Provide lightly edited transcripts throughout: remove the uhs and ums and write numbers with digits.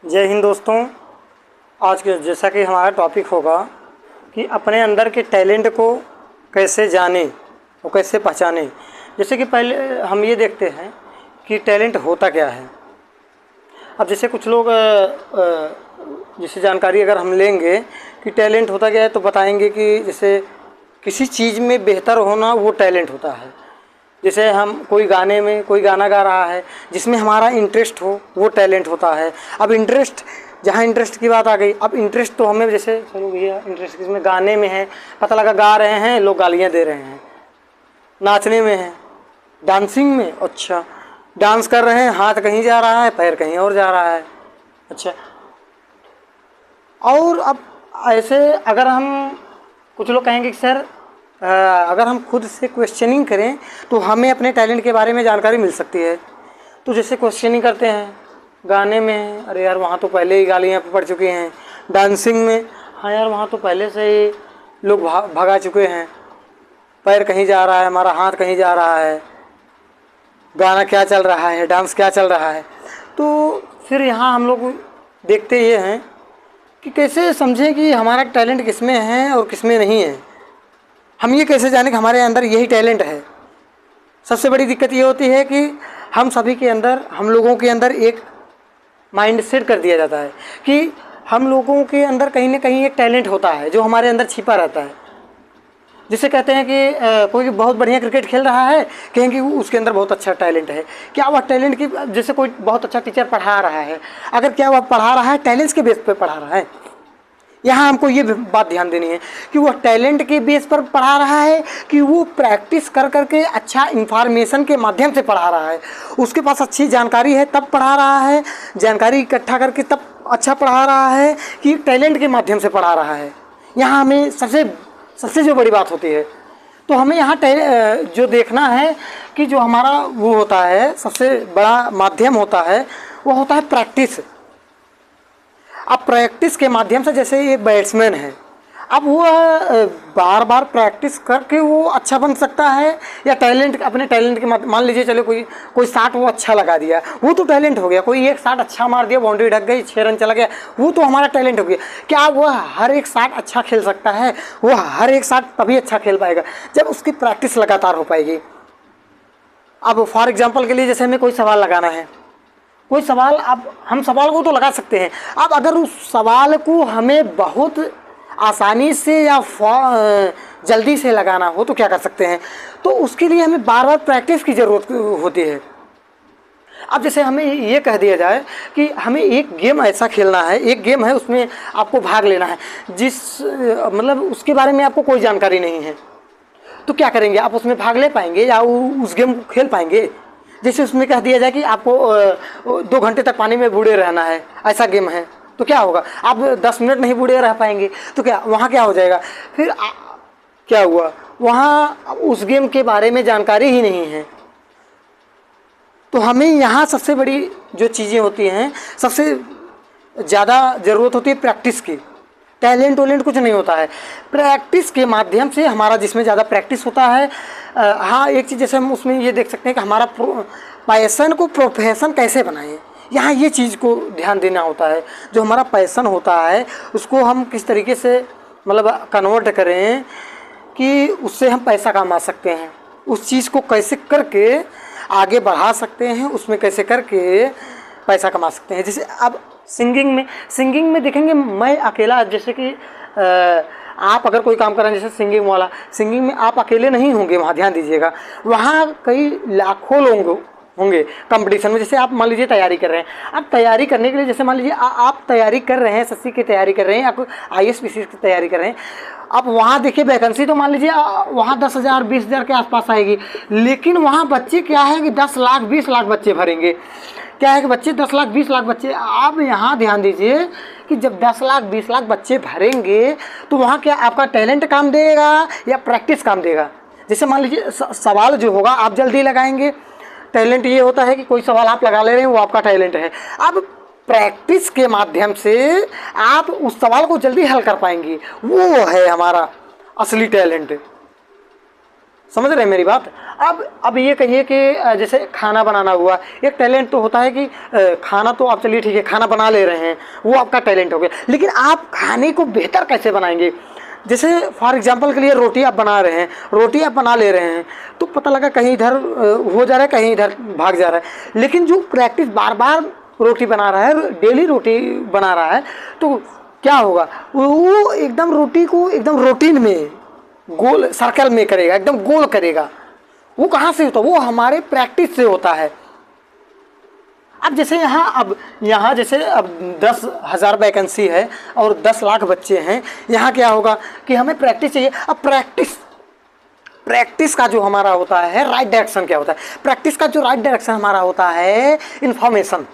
जय हिंद दोस्तों। आज के जैसा कि हमारा टॉपिक होगा कि अपने अंदर के टैलेंट को कैसे जानें और कैसे पहचानें। जैसे कि पहले हम ये देखते हैं कि टैलेंट होता क्या है। अब जैसे कुछ लोग जैसे जानकारी अगर हम लेंगे कि टैलेंट होता क्या है तो बताएंगे कि जैसे किसी चीज़ में बेहतर होना वो टैलेंट होता है। जैसे हम कोई गाने में कोई गाना गा रहा है जिसमें हमारा इंटरेस्ट हो वो टैलेंट होता है। अब इंटरेस्ट, जहाँ इंटरेस्ट की बात आ गई, अब इंटरेस्ट तो हमें जैसे चलो भैया इंटरेस्ट किसमें, गाने में है, पता लगा गा रहे हैं लोग गालियाँ दे रहे हैं, नाचने में है, डांसिंग में, अच्छा डांस कर रहे हैं, हाथ कहीं जा रहा है पैर कहीं और जा रहा है, अच्छा। और अब ऐसे अगर हम कुछ लोग कहेंगे कि सर अगर हम खुद से क्वेश्चनिंग करें तो हमें अपने टैलेंट के बारे में जानकारी मिल सकती है। तो जैसे क्वेश्चनिंग करते हैं गाने में, अरे यार वहाँ तो पहले ही गालियाँ पड़ चुकी हैं, डांसिंग में, हाँ यार वहाँ तो पहले से ही लोग भगा चुके हैं, पैर कहीं जा रहा है, हमारा हाथ कहीं जा रहा है, गाना क्या चल रहा है, डांस क्या चल रहा है। तो फिर यहाँ हम लोग देखते ये हैं कि कैसे समझें कि हमारा टैलेंट किस में है और किस में नहीं है। हम ये कैसे जानें कि हमारे अंदर यही टैलेंट है। सबसे बड़ी दिक्कत ये होती है कि हम सभी के अंदर, हम लोगों के अंदर एक माइंड सेट कर दिया जाता है कि हम लोगों के अंदर कहीं ना कहीं एक टैलेंट होता है जो हमारे अंदर छिपा रहता है। जिसे कहते हैं कि कोई बहुत बढ़िया क्रिकेट खेल रहा है, कहेंगे उसके अंदर बहुत अच्छा टैलेंट है। क्या वह टैलेंट की, जैसे कोई बहुत अच्छा टीचर पढ़ा रहा है, अगर क्या वह पढ़ा रहा है टैलेंट्स के बेस पर पढ़ा रहा है, यहाँ हमको ये बात ध्यान देनी है कि वो टैलेंट के बेस पर पढ़ा रहा है कि वो प्रैक्टिस कर करके अच्छा इंफॉर्मेशन के माध्यम से पढ़ा रहा है, उसके पास अच्छी जानकारी है तब पढ़ा रहा है, जानकारी इकट्ठा करके तब अच्छा पढ़ा रहा है कि टैलेंट के माध्यम से पढ़ा रहा है। यहाँ हमें सबसे जो बड़ी बात होती है, तो हमें यहाँ जो देखना है कि जो हमारा वो होता है, सबसे बड़ा माध्यम होता है वो होता है प्रैक्टिस। अब प्रैक्टिस के माध्यम से, जैसे एक बैट्समैन है, अब वो बार बार प्रैक्टिस करके वो अच्छा बन सकता है, या टैलेंट, अपने टैलेंट के मान लीजिए चलो कोई शॉट वो अच्छा लगा दिया, वो तो टैलेंट हो गया। कोई एक शॉट अच्छा मार दिया, बाउंड्री ढक गई, 6 रन चला गया, वो तो हमारा टैलेंट हो गया। क्या वह हर एक शॉट अच्छा खेल सकता है? वो हर एक शॉट तभी अच्छा खेल पाएगा जब उसकी प्रैक्टिस लगातार हो पाएगी। अब फॉर एग्जाम्पल के लिए जैसे हमें कोई सवाल लगाना है, कोई सवाल, अब हम सवाल को तो लगा सकते हैं, अब अगर उस सवाल को हमें बहुत आसानी से या जल्दी से लगाना हो तो क्या कर सकते हैं? तो उसके लिए हमें बार बार प्रैक्टिस की ज़रूरत होती है। अब जैसे हमें ये कह दिया जाए कि हमें एक गेम ऐसा खेलना है, एक गेम है उसमें आपको भाग लेना है, मतलब उसके बारे में आपको कोई जानकारी नहीं है, तो क्या करेंगे? आप उसमें भाग ले पाएंगे या उस गेम को खेल पाएंगे? जैसे उसमें कह दिया जाए कि आपको 2 घंटे तक पानी में बूड़े रहना है, ऐसा गेम है, तो क्या होगा? आप 10 मिनट नहीं बूड़े रह पाएंगे, तो क्या वहाँ क्या हो जाएगा? फिर क्या हुआ? वहाँ उस गेम के बारे में जानकारी ही नहीं है। तो हमें यहाँ सबसे बड़ी जो चीज़ें होती हैं, सबसे ज़्यादा ज़रूरत होती है प्रैक्टिस की। टैलेंट वैलेंट कुछ नहीं होता है, प्रैक्टिस के माध्यम से हमारा जिसमें ज़्यादा प्रैक्टिस होता है। हाँ, एक चीज़ जैसे हम उसमें ये देख सकते हैं कि हमारा पैशन को प्रोफेशन कैसे बनाएं, यहाँ ये चीज़ को ध्यान देना होता है। जो हमारा पैशन होता है उसको हम किस तरीके से मतलब कन्वर्ट करें कि उससे हम पैसा कमा सकते हैं, उस चीज़ को कैसे करके आगे बढ़ा सकते हैं, उसमें कैसे करके पैसा कमा सकते हैं। जैसे अब सिंगिंग में देखेंगे, मैं अकेला, जैसे कि आप अगर कोई काम कर रहे हैं जैसे सिंगिंग में आप अकेले नहीं होंगे, वहाँ ध्यान दीजिएगा, वहाँ कई लाखों लोग होंगे कंपटीशन में। जैसे आप मान लीजिए तैयारी कर रहे हैं, आप तैयारी करने के लिए, जैसे मान लीजिए आप तैयारी कर रहे हैं, एसएससी की तैयारी कर रहे हैं, आप आईएएस की तैयारी कर रहे हैं, आप वहाँ देखिए वैकेंसी तो मान लीजिए वहाँ 10,000 20,000 के आसपास आएगी, लेकिन वहाँ बच्चे क्या है कि 10 लाख 20 लाख बच्चे भरेंगे। क्या है कि बच्चे 10 लाख 20 लाख बच्चे, आप यहाँ ध्यान दीजिए कि जब 10 लाख 20 लाख बच्चे भरेंगे तो वहाँ क्या आपका टैलेंट काम देगा या प्रैक्टिस काम देगा? जैसे मान लीजिए सवाल जो होगा आप जल्दी लगाएंगे, टैलेंट ये होता है कि कोई सवाल आप लगा ले रहे हैं, वो आपका टैलेंट है। अब प्रैक्टिस के माध्यम से आप उस सवाल को जल्दी हल कर पाएंगे, वो है हमारा असली टैलेंट। समझ रहे हैं मेरी बात। अब ये कहिए कि जैसे खाना बनाना हुआ, एक टैलेंट तो होता है कि खाना तो आप चलिए ठीक है खाना बना ले रहे हैं, वो आपका टैलेंट हो गया, लेकिन आप खाने को बेहतर कैसे बनाएंगे। जैसे फॉर एग्जांपल के लिए रोटी आप बना रहे हैं, रोटी आप बना ले रहे हैं, तो पता लगा कहीं इधर हो जा रहा है, कहीं इधर भाग जा रहा है, लेकिन जो प्रैक्टिस बार बार रोटी बना रहा है, डेली रोटी बना रहा है, तो क्या होगा, वो एकदम रोटी को एकदम रूटीन में गोल सर्कल में करेगा, एकदम गोल करेगा। वो कहाँ से होता है, वो हमारे प्रैक्टिस से होता है। अब जैसे यहाँ जैसे अब 10,000 वैकेंसी है और 10 लाख बच्चे हैं, यहाँ क्या होगा कि हमें प्रैक्टिस चाहिए। अब प्रैक्टिस का जो हमारा होता है राइट डायरेक्शन क्या होता है, प्रैक्टिस का जो राइट डायरेक्शन हमारा होता है इंफॉर्मेशन।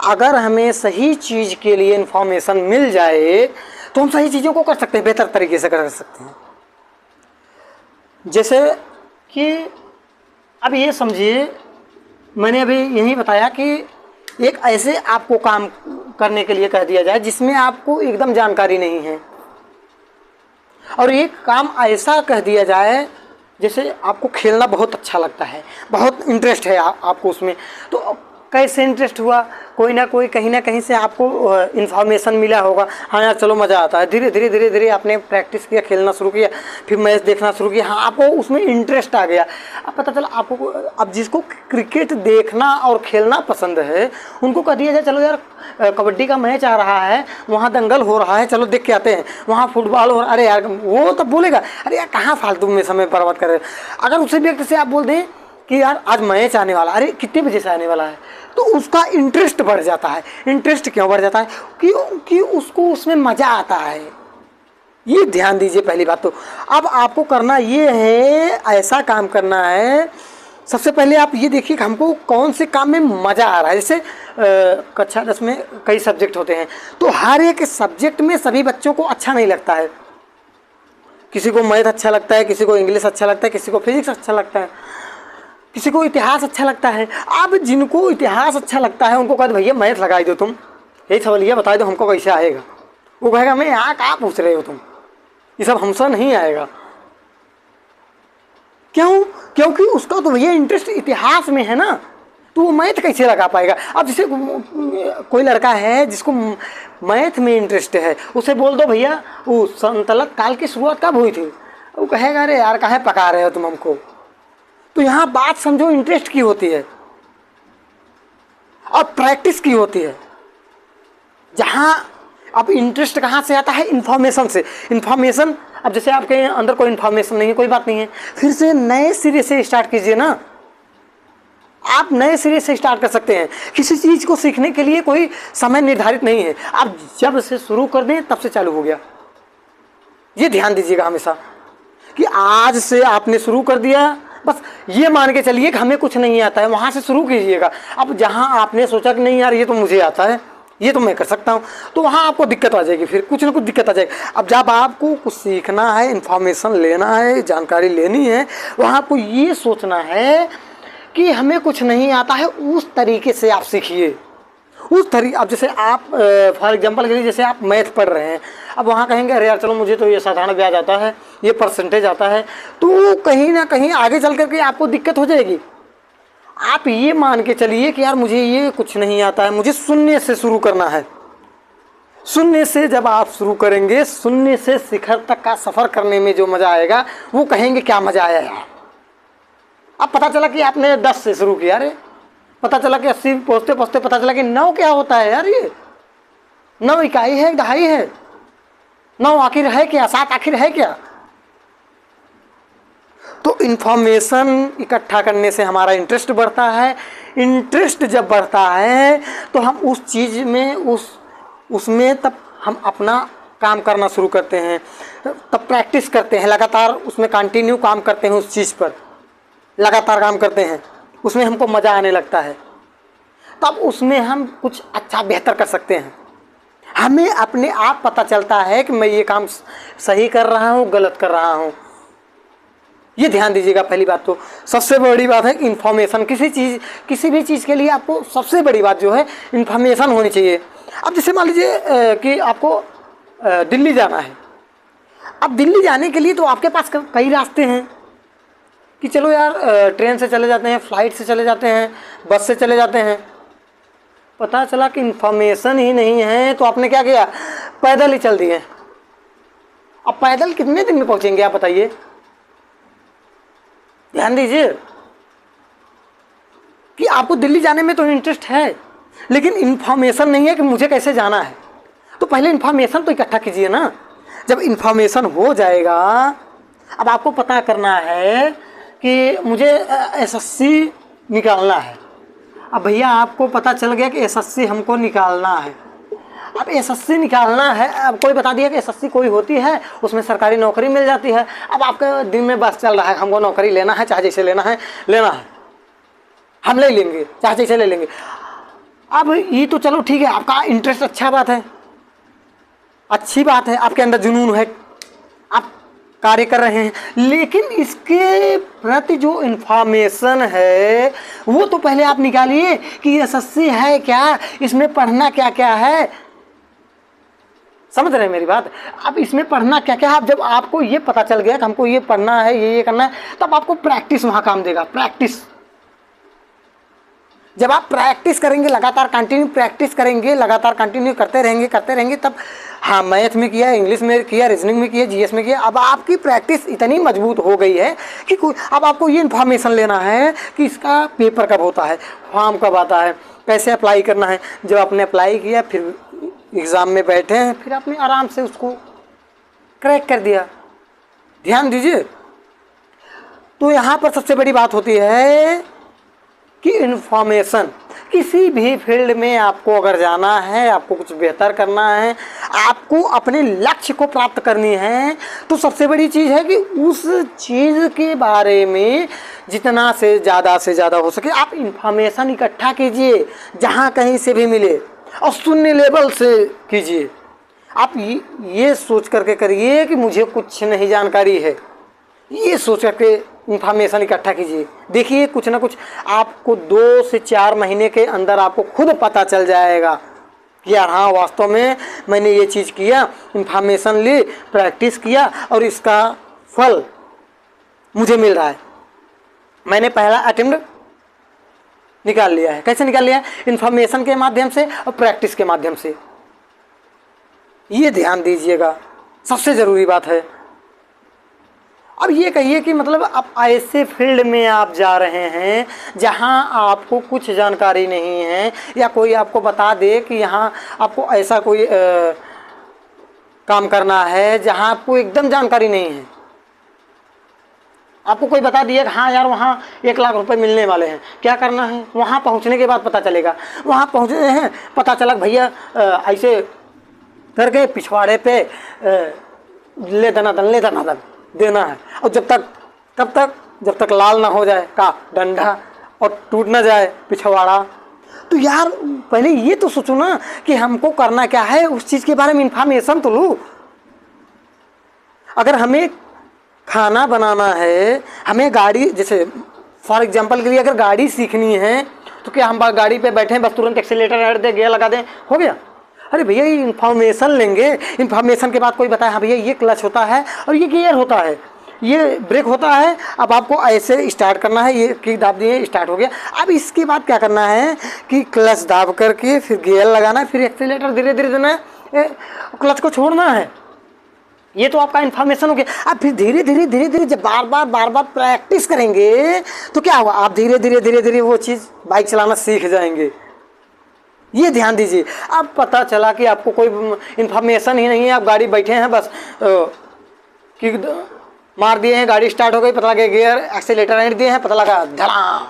अगर हमें सही चीज़ के लिए इंफॉर्मेशन मिल जाए तो हम सही चीज़ों को कर सकते हैं, बेहतर तरीके से कर सकते हैं। जैसे कि अब ये समझिए, मैंने अभी यही बताया कि एक ऐसे आपको काम करने के लिए कह दिया जाए जिसमें आपको एकदम जानकारी नहीं है, और एक काम ऐसा कह दिया जाए जैसे आपको खेलना बहुत अच्छा लगता है, बहुत इंटरेस्ट है आपको उसमें, तो कैसे इंटरेस्ट हुआ, कोई ना कोई कहीं ना कहीं से आपको इन्फॉर्मेशन मिला होगा, हाँ यार चलो मज़ा आता है। धीरे धीरे आपने प्रैक्टिस किया, खेलना शुरू किया, फिर मैच देखना शुरू किया, हाँ आपको उसमें इंटरेस्ट आ गया। अब पता चला आपको, अब जिसको क्रिकेट देखना और खेलना पसंद है उनको कह दिया जाए चलो यार कबड्डी का मैच आ रहा है, वहाँ दंगल हो रहा है, चलो देख के आते हैं, वहाँ फुटबॉल हो रहा है, अरे यार वो तब बोलेगा अरे यार कहाँ फालतू में समय बर्बाद कर रहे हैं। अगर उसी व्यक्ति से आप बोल दें कि यार आज मैच आने वाला, अरे कितने बजे से आने वाला है, तो उसका इंटरेस्ट बढ़ जाता है। इंटरेस्ट क्यों बढ़ जाता है, क्योंकि उसको उसमें मज़ा आता है। ये ध्यान दीजिए पहली बात। तो अब आपको करना ये है, ऐसा काम करना है, सबसे पहले आप ये देखिए कि हमको कौन से काम में मज़ा आ रहा है। जैसे कक्षा 10 में कई सब्जेक्ट होते हैं, तो हर एक सब्जेक्ट में सभी बच्चों को अच्छा नहीं लगता है। किसी को मैथ अच्छा लगता है, किसी को इंग्लिश अच्छा लगता है, किसी को फिजिक्स अच्छा लगता है, किसी को इतिहास अच्छा लगता है। अब जिनको इतिहास अच्छा लगता है उनको कहते भैया मैथ लगाई दो, तुम यही सवालिया बता दो हमको कैसे आएगा। वो कहेगा मैं यहाँ कहाँ पूछ रहे हो तुम, ये सब हमसे नहीं आएगा। क्यों? क्योंकि उसका तो भैया इंटरेस्ट इतिहास में है ना, तो वो मैथ कैसे लगा पाएगा। अब जैसे कोई लड़का है जिसको मैथ में इंटरेस्ट है, उसे बोल दो भैया वो संतलक काल की शुरुआत कब हुई थी, वो कहेगा अरे यार काहे पका रहे हो तुम हमको। तो यहाँ बात समझो इंटरेस्ट की होती है और प्रैक्टिस की होती है। जहाँ अब इंटरेस्ट कहाँ से आता है, इन्फॉर्मेशन से। इन्फॉर्मेशन, अब जैसे आपके अंदर कोई इन्फॉर्मेशन नहीं है, कोई बात नहीं है, फिर से नए सिरे से स्टार्ट कीजिए ना। आप नए सिरे से स्टार्ट कर सकते हैं। किसी चीज़ को सीखने के लिए कोई समय निर्धारित नहीं है, आप जब से शुरू कर दें तब से चालू हो गया। ये ध्यान दीजिएगा हमेशा कि आज से आपने शुरू कर दिया, बस ये मान के चलिए कि हमें कुछ नहीं आता है, वहाँ से शुरू कीजिएगा। अब जहाँ आपने सोचा कि नहीं यार ये तो मुझे आता है, ये तो मैं कर सकता हूँ, तो वहाँ आपको दिक्कत आ जाएगी, फिर कुछ ना कुछ दिक्कत आ जाएगी। अब जब आपको कुछ सीखना है, इन्फॉर्मेशन लेना है, जानकारी लेनी है, वहाँ आपको ये सोचना है कि हमें कुछ नहीं आता है, उस तरीके से आप सीखिए। उस तरीके, अब जैसे आप फॉर एग्जांपल के लिए जैसे आप मैथ पढ़ रहे हैं, अब वहाँ कहेंगे अरे यार चलो मुझे तो ये साधारण ब्याज आता है, ये परसेंटेज आता है, तो कहीं ना कहीं आगे चल करके आपको दिक्कत हो जाएगी। आप ये मान के चलिए कि यार मुझे ये कुछ नहीं आता है, मुझे शून्य से शुरू करना है। शून्य से जब आप शुरू करेंगे, शून्य से शिखर तक का सफ़र करने में जो मज़ा आएगा वो कहेंगे क्या मज़ा आया यार। अब पता चला कि आपने 10 से शुरू किया, अरे पता चला कि 80 पहुँचते पहुँचते पता चला कि 9 क्या होता है यार, ये 9 इकाई है, दहाई है, 9 आखिर है क्या, 7 आखिर है क्या। तो इन्फॉर्मेशन इकट्ठा करने से हमारा इंटरेस्ट बढ़ता है। इंटरेस्ट जब बढ़ता है तो हम उस चीज़ में उसमें तब हम अपना काम करना शुरू करते हैं, तब प्रैक्टिस करते हैं, लगातार उसमें कंटिन्यू काम करते हैं, उस चीज़ पर लगातार काम करते हैं, उसमें हमको मज़ा आने लगता है, तब उसमें हम कुछ अच्छा बेहतर कर सकते हैं। हमें अपने आप पता चलता है कि मैं ये काम सही कर रहा हूँ, गलत कर रहा हूँ। ये ध्यान दीजिएगा। पहली बात तो सबसे बड़ी बात है इन्फॉर्मेशन। किसी भी चीज़ के लिए आपको सबसे बड़ी बात जो है इन्फॉर्मेशन होनी चाहिए। अब जैसे मान लीजिए कि आपको दिल्ली जाना है। अब दिल्ली जाने के लिए तो आपके पास कई रास्ते हैं, कि चलो यार ट्रेन से चले जाते हैं, फ्लाइट से चले जाते हैं, बस से चले जाते हैं। पता चला कि इन्फॉर्मेशन ही नहीं है, तो आपने क्या किया, पैदल ही चल दिए। अब पैदल कितने दिन में पहुंचेंगे आप बताइए, ध्यान दीजिए कि आपको दिल्ली जाने में तो इंटरेस्ट है, लेकिन इन्फॉर्मेशन नहीं है कि मुझे कैसे जाना है। तो पहले इन्फॉर्मेशन तो इकट्ठा कीजिए ना। जब इन्फॉर्मेशन हो जाएगा, अब आपको पता करना है कि मुझे एसएससी निकालना है। अब भैया आपको पता चल गया कि एसएससी हमको निकालना है। अब एसएससी निकालना है, अब कोई बता दिया कि एसएससी कोई होती है, उसमें सरकारी नौकरी मिल जाती है। अब आपके दिन में बस चल रहा है, हमको नौकरी लेना है, चाहे जैसे लेना है, हम ले लेंगे, चाहे जैसे ले लेंगे। अब ये तो चलो ठीक है, आपका इंटरेस्ट अच्छा बात है, अच्छी बात है, आपके अंदर जुनून है, आप कार्य कर रहे हैं, लेकिन इसके प्रति जो इन्फॉर्मेशन है वो तो पहले आप निकालिए कि एसएससी है क्या, इसमें पढ़ना क्या क्या है। समझ रहे हैं मेरी बात? अब इसमें पढ़ना क्या क्या है, अब जब आपको ये पता चल गया कि हमको ये पढ़ना है, ये करना है, तब आपको प्रैक्टिस वहाँ काम देगा। प्रैक्टिस, जब आप प्रैक्टिस करेंगे, लगातार कंटिन्यू प्रैक्टिस करेंगे, लगातार कंटिन्यू करते रहेंगे, तब हाँ मैथ में किया, इंग्लिश में किया, रीजनिंग में किया, जीएस में किया, अब आपकी प्रैक्टिस इतनी मजबूत हो गई है कि अब आपको ये इन्फॉर्मेशन लेना है कि इसका पेपर कब होता है, फॉर्म कब आता है, कैसे अप्लाई करना है। जब आपने अप्लाई किया, फिर एग्ज़ाम में बैठे हैं, फिर आपने आराम से उसको क्रैक कर दिया। ध्यान दीजिए, तो यहाँ पर सबसे बड़ी बात होती है कि इन्फॉर्मेशन, किसी भी फील्ड में आपको अगर जाना है, आपको कुछ बेहतर करना है, आपको अपने लक्ष्य को प्राप्त करनी है, तो सबसे बड़ी चीज़ है कि उस चीज़ के बारे में जितना से ज़्यादा हो सके आप इन्फॉर्मेशन इकट्ठा कीजिए, जहाँ कहीं से भी मिले, और शून्य लेवल से कीजिए। आप ये सोच करके करिए कि मुझे कुछ नहीं जानकारी है, ये सोच करके इन्फॉर्मेशन इकट्ठा कीजिए। देखिए कुछ ना कुछ आपको 2 से 4 महीने के अंदर आपको खुद पता चल जाएगा कि यार हाँ वास्तव में मैंने ये चीज़ किया, इन्फॉर्मेशन ली, प्रैक्टिस किया और इसका फल मुझे मिल रहा है। मैंने पहला अटेम्प्ट निकाल लिया है। कैसे निकाल लिया है? इन्फॉर्मेशन के माध्यम से और प्रैक्टिस के माध्यम से। ये ध्यान दीजिएगा, सबसे ज़रूरी बात है। अब ये कहिए कि मतलब आप ऐसे फील्ड में आप जा रहे हैं जहां आपको कुछ जानकारी नहीं है, या कोई आपको बता दे कि यहाँ आपको ऐसा कोई काम करना है जहां आपको एकदम जानकारी नहीं है। आपको कोई बता दिया कि हाँ यार वहाँ 1 लाख रुपए मिलने वाले हैं, क्या करना है? वहाँ पहुँचने के बाद पता चलेगा। वहाँ पहुँचे हैं, पता चला भैया ऐसे करके पिछवाड़े पे ले दना देना है, और जब तक लाल ना हो जाए का डंडा और टूट ना जाए पिछवाड़ा। तो यार पहले ये तो सोचो ना कि हमको करना क्या है, उस चीज़ के बारे में इन्फॉर्मेशन तो लो। अगर हमें खाना बनाना है, हमें गाड़ी, जैसे फॉर एग्जांपल के लिए अगर गाड़ी सीखनी है, तो क्या हम गाड़ी पे बैठे हैं बस तुरंत एक्सीलेटर ऐड दे, गियर लगा दें, हो गया? अरे भैया ये इन्फॉर्मेशन लेंगे, इन्फॉर्मेशन के बाद कोई बताया हाँ भैया ये क्लच होता है और ये गियर होता है, ये ब्रेक होता है, अब आपको ऐसे स्टार्ट करना है, ये किक दाब दिए स्टार्ट हो गया। अब इसके बाद क्या करना है कि क्लच दाब करके फिर गियर लगाना है, फिर एक्सीलेटर धीरे धीरे देना है, क्लच को छोड़ना है। ये तो आपका इन्फॉर्मेशन हो गया। अब फिर धीरे धीरे जब बार बार प्रैक्टिस करेंगे तो क्या होगा, आप धीरे धीरे वो चीज़ बाइक चलाना सीख जाएंगे। ये ध्यान दीजिए। अब पता चला कि आपको कोई इन्फॉर्मेशन ही नहीं है, आप गाड़ी बैठे हैं बस कि मार दिए हैं, गाड़ी स्टार्ट हो गई, पता लगा गियर एक्सीलेटर ऐड दिए हैं, पता लगा धड़ाम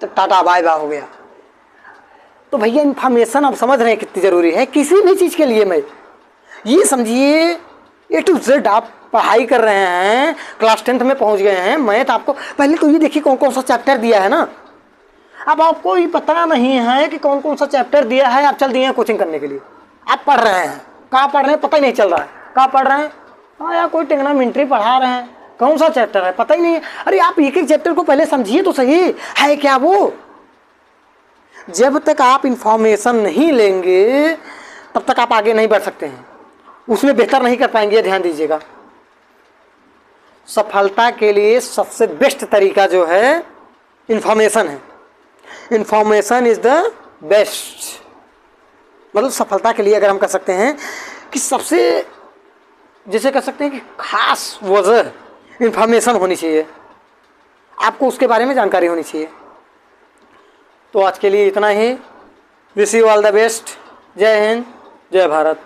तो टाटा बाय बाय हो गया। तो भैया इन्फॉर्मेशन आप समझ रहे हैं कितनी ज़रूरी है किसी भी चीज़ के लिए। मैं ये समझिए A to Z आप पढ़ाई कर रहे हैं, क्लास 10th में पहुंच गए हैं, मैथ आपको पहले तो ये देखिए कौन कौन सा चैप्टर दिया है ना। अब आपको ये पता नहीं है कि कौन कौन सा चैप्टर दिया है, आप चल दिए हैं कोचिंग करने के लिए, आप पढ़ रहे हैं, कहाँ पढ़ रहे हैं पता ही नहीं चल रहा है, कहाँ पढ़ रहे हैं, हाँ यार कोई टेग्नामेंट्री पढ़ा रहे हैं, कौन सा चैप्टर है पता ही नहीं है। अरे आप एक एक चैप्टर को पहले समझिए तो सही है क्या वो। जब तक आप इंफॉर्मेशन नहीं लेंगे तब तक आप आगे नहीं बढ़ सकते हैं, उसमें बेहतर नहीं कर पाएंगे, ध्यान दीजिएगा। सफलता के लिए सबसे बेस्ट तरीका जो है इंफॉर्मेशन है। Information is the best. मतलब सफलता के लिए अगर हम कह सकते हैं कि सबसे, जैसे कह सकते हैं कि खास वजह इंफॉर्मेशन होनी चाहिए, आपको उसके बारे में जानकारी होनी चाहिए। तो आज के लिए इतना ही। Wish you all the best. जय हिंद, जय भारत।